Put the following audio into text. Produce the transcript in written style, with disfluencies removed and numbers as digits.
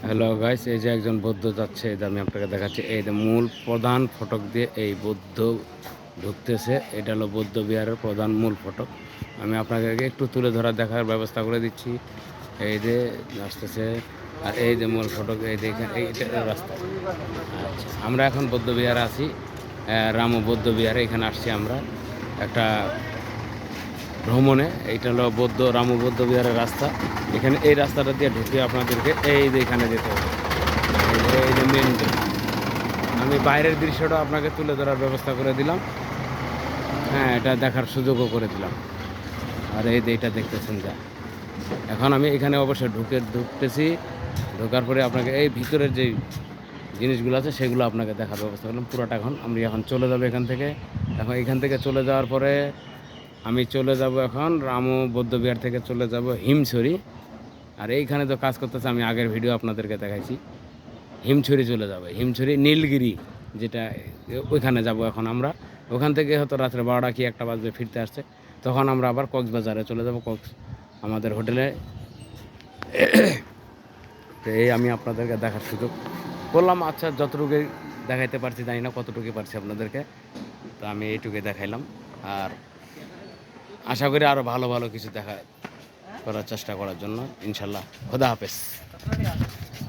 Hello guys, এই যে একজন বৌদ্ধ যাচ্ছে, এই যে আমি আপনাকে দেখাচ্ছি। এই যে মূল প্রধান ফটক দিয়ে এই বৌদ্ধ ঢুকতেছে। এটা হলো বৌদ্ধ বিহারের প্রধান মূল ফটক। আমি আপনাকে একটু তুলে ধরা দেখার ব্যবস্থা করে দিচ্ছি। এই যে আসতেছে, আর এই যে মূল ফটক, এই যে এখানে এইটা রাস্তা। আচ্ছা, আমরা এখন বৌদ্ধ বিহারে আছি, রামু বৌদ্ধ বিহারে। এখানে আসছি আমরা একটা ভ্রমণে। এইটা হলো রামু বৌদ্ধ বিহারের রাস্তা। এখানে এই রাস্তাটা দিয়ে ঢুকে আপনাদেরকে এই যে এখানে যেতে হবে। এই যে মেন গেট। আমি বাইরের দৃশ্যটা আপনাকে তুলে ধরার ব্যবস্থা করে দিলাম। হ্যাঁ, এটা দেখার সুযোগও করে দিলাম। আর এই যে এটা দেখতেছেন যা। এখন আমি এখানে অবশ্যই ঢুকতেছি। ঢোকার পরে আপনাকে এই ভিতরের যেই জিনিসগুলো আছে সেগুলো আপনাকে দেখার ব্যবস্থা করলাম পুরোটা। আমি এখন চলে যাবো এখান থেকে। এখন এখান থেকে চলে যাওয়ার পরে আমি চলে যাব এখন রামু বৌদ্ধবিহার থেকে চলে যাব হিমছড়ি। আর এইখানে তো কাজ করতেছে, আমি আগের ভিডিও আপনাদেরকে দেখাইছি। হিমছড়ি চলে যাবে, হিমছড়ি নীলগিরি যেটা, ওইখানে যাব এখন আমরা। ওখান থেকে হয়তো রাত্রে 12টা কি 1টা বাজবে ফিরতে আসছে। তখন আমরা আবার কক্সবাজারে চলে যাব, আমাদের হোটেলে। তো এই আমি আপনাদেরকে দেখার সুযোগ করলাম। আচ্ছা, যতটুকু দেখাইতে পারছি জানি না কতটুকু পারছি আপনাদেরকে, তো আমি এইটুকুই দেখাইলাম। আর আশা করি আরও ভালো ভালো কিছু করার চেষ্টা করার জন্য, ইনশাল্লাহ। খোদা হাফেজ।